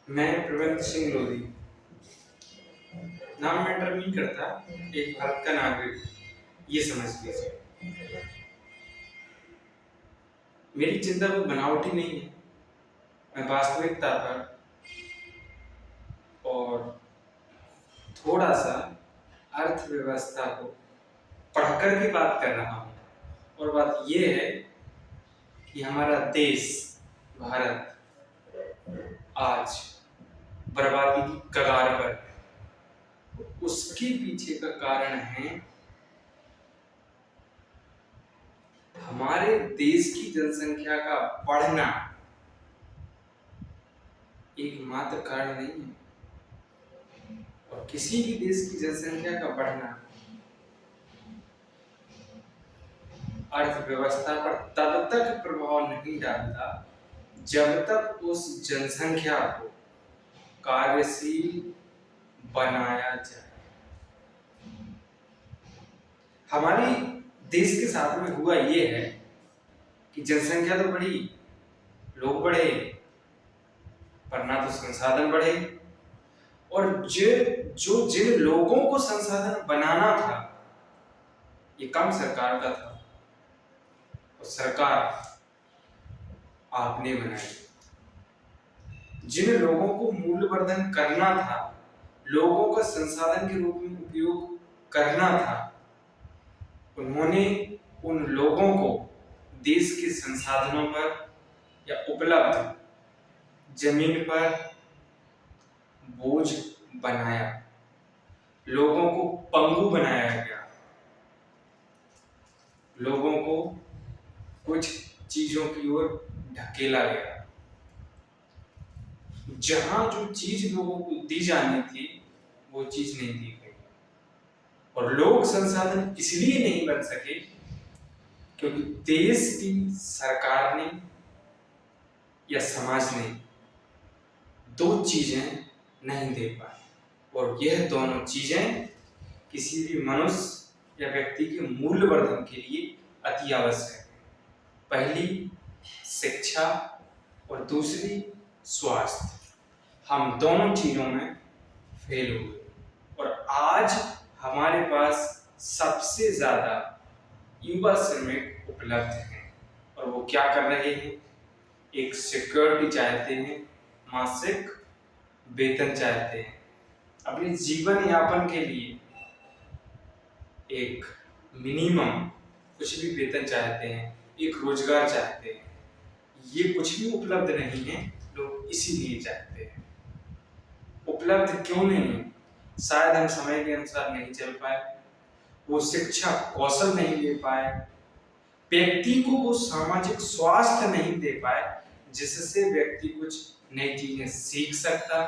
मैं प्रबंध सिंह लोधी। नाम मैटर नहीं करता, एक भारत का नागरिक ये समझ लीजिए। मेरी चिंता कोई बनावटी नहीं है। मैं वास्तविकता पर और थोड़ा सा अर्थव्यवस्था को पढ़कर के बात कर रहा हूँ। और बात ये है कि हमारा देश भारत आज बर्बादी की कगार पर है। उसके पीछे का कारण है हमारे देश की जनसंख्या का बढ़ना। एकमात्र कारण नहीं है। और किसी भी देश की जनसंख्या का बढ़ना अर्थव्यवस्था पर तब तक प्रभाव नहीं डालता जब तक उस जनसंख्या को कार्यशील बनाया जाए। हमारी देश के साथ में हुआ ये है कि जनसंख्या तो बढ़ी, लोग बढ़े, पर ना तो संसाधन बढ़े। और जो जिन लोगों को संसाधन बनाना था ये काम सरकार का था, और सरकार आपने बनाई। जिन लोगों को मूल्यवर्धन करना था, लोगों का संसाधन के रूप में उपयोग करना था, उन्होंने उन लोगों को देश के संसाधनों पर या उपलब्ध जमीन पर बोझ बनाया। लोगों को पंगु बनाया गया। लोगों को कुछ चीजों की ओर ढकेला गया। जहां जो चीज लोगों को दी जानी थी वो चीज नहीं दी गई। और लोग संसाधन इसलिए नहीं बन सके क्योंकि देश की सरकार ने या समाज ने दो चीजें नहीं दे पाई। और यह दोनों चीजें किसी भी मनुष्य या व्यक्ति के मूल्यवर्धन के लिए अति आवश्यक है। पहली शिक्षा और दूसरी स्वास्थ्य। हम दोनों चीजों में फेल हुए। और आज हमारे पास सबसे ज्यादा युवा श्रमिक उपलब्ध हैं। और वो क्या कर रहे हैं? एक सिक्योरिटी चाहते हैं, मासिक वेतन चाहते हैं, अपने जीवन यापन के लिए एक मिनिमम कुछ भी वेतन चाहते हैं, एक रोजगार चाहते हैं। ये कुछ भी उपलब्ध नहीं है, लोग इसीलिए चाहते हैं। उपलब्ध क्यों नहीं है? शायद हम समय के अनुसार नहीं चल पाए, वो शिक्षा कौशल नहीं ले पाए, व्यक्ति को वो सामाजिक स्वास्थ्य नहीं दे पाए जिससे व्यक्ति कुछ नई चीजें सीख सकता,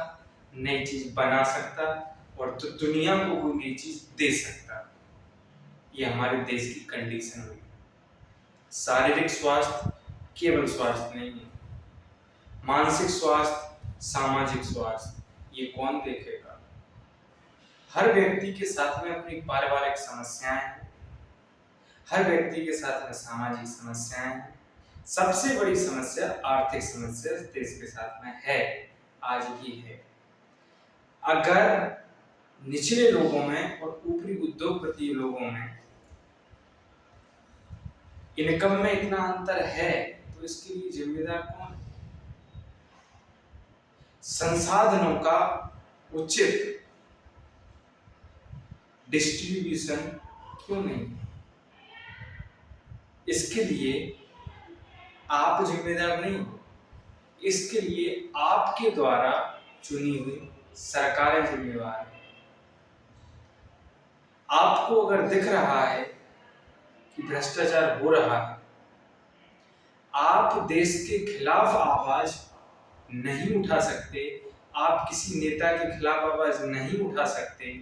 नई चीज बना सकता और तो दुनिया को कोई नई चीज दे सकता। ये हमारे देश की कंडीशन हुई। शारीरिक स्वास्थ्य केवल स्वास्थ्य नहीं है, मानसिक स्वास्थ्य, सामाजिक स्वास्थ्य, ये कौन देखेगा? हर व्यक्ति के साथ में अपनी पारिवारिक समस्याएं हैं, हर व्यक्ति के साथ में सामाजिक समस्याएं हैं। सबसे बड़ी समस्या आर्थिक समस्या देश के साथ में है, आज भी है। अगर निचले लोगों में और ऊपरी उद्योगपति लोगों में इनकम में इतना अंतर है तो इसके लिए जिम्मेदार कौन है? संसाधनों का उचित डिस्ट्रीब्यूशन क्यों नहीं? इसके लिए आप जिम्मेदार नहीं, इसके लिए आपके द्वारा चुनी हुई सरकारें जिम्मेवार है। आपको अगर दिख रहा है कि भ्रष्टाचार हो रहा है, आप देश के खिलाफ आवाज नहीं उठा सकते, आप किसी नेता के खिलाफ आवाज नहीं उठा सकते,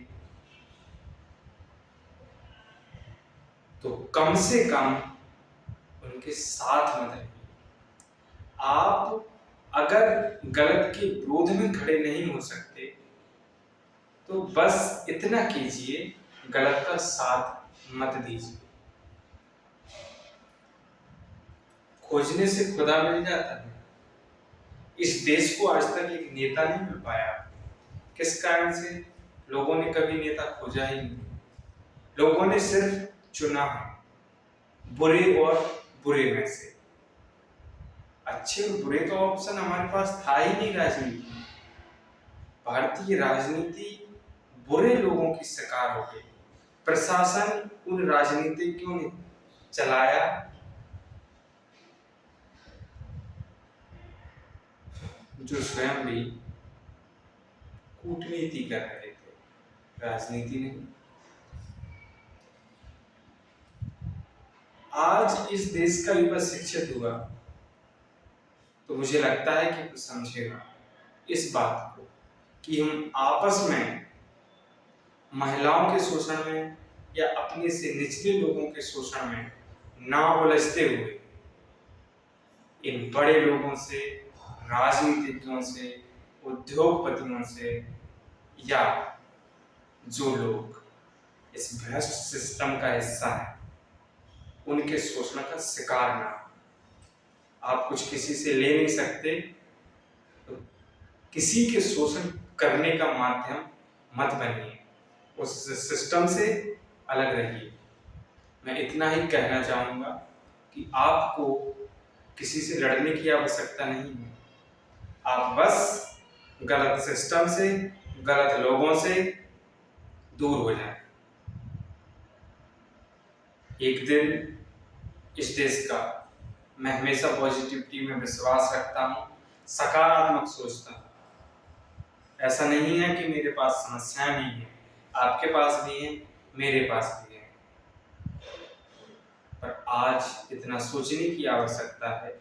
तो कम से कम उनके साथ मत रहिए। आप अगर गलत के विरोध में खड़े नहीं हो सकते तो बस इतना कीजिए, गलत का साथ मत दीजिए। खोजने से खुदा मिल जाता है, इस देश को आज तक एक नेता नहीं मिल पाया। किस कारण से? लोगों ने कभी नेता खोजा ही नहीं। लोगों ने सिर्फ चुना है बुरे और बुरे में से। अच्छे और बुरे का ऑप्शन हमारे पास था ही नहीं राजनीति में। भारतीय राजनीति बुरे लोगों की शिकार हो गई। प्रशासन उन राजनीतिज्ञों ने चलाया जो स्वयं भी कूटनीति कर रहे थे, राजनीति नहीं। आज इस देश का युवा शिक्षित हुआ तो मुझे लगता है कि कुछ समझेगा इस बात को कि हम आपस में महिलाओं के शोषण में या अपने से निचले लोगों के शोषण में ना उलझते हुए इन बड़े लोगों से, राजनीतिज्ञों से, उद्योगपतियों से या जो लोग इस भ्रष्ट सिस्टम का हिस्सा है उनके शोषण का शिकार ना। आप कुछ किसी से ले नहीं सकते तो किसी के शोषण करने का माध्यम मत बनिए, उस सिस्टम से अलग रहिए। मैं इतना ही कहना चाहूँगा कि आपको किसी से लड़ने की आवश्यकता नहीं है। आप बस गलत सिस्टम से, गलत लोगों से दूर हो जाए। एक दिन इस देश का मैं हमेशा पॉजिटिविटी में विश्वास रखता हूँ, सकारात्मक सोचता हूँ। ऐसा नहीं है कि मेरे पास समस्याएं नहीं है, आपके पास भी हैं, मेरे पास भी है, पर आज इतना सोचने की आवश्यकता है।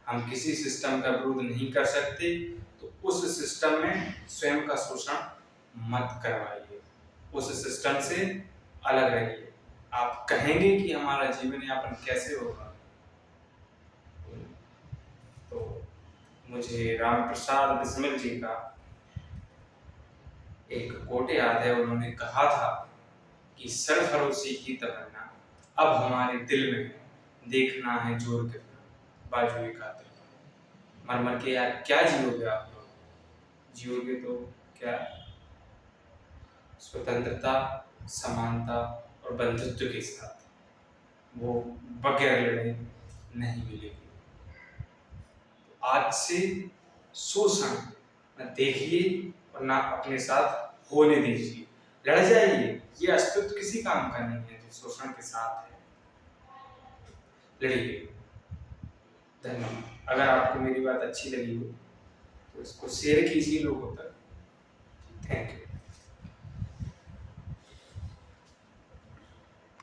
हम किसी सिस्टम का विरोध नहीं कर सकते तो उस सिस्टम में स्वयं का शोषण मत करवाइए, उस सिस्टम से अलग रहिए। आप कहेंगे कि हमारा जीवन यापन कैसे होगा, तो मुझे राम प्रसाद बिस्मिल जी का एक कोट याद है। उन्होंने कहा था कि सरफरोशी की तमन्ना अब हमारे दिल में है, देखना है जोर कितना बाजुए कातिल। मर मर के यार क्या जियोगे आप लोग? जियोगे तो क्या स्वतंत्रता, समानता और बंधुत्व के साथ, वो बगैर लड़े नहीं मिलेगी। आज से शोषण न देखिए और ना अपने साथ होने दीजिए, लड़ जाइए। ये अस्तित्व किसी काम का नहीं है जो शोषण के साथ है, लड़िए। धन्यवाद। अगर आपको मेरी बात अच्छी लगी हो तो इसको शेयर कीजिए लोगों तक। Thank you.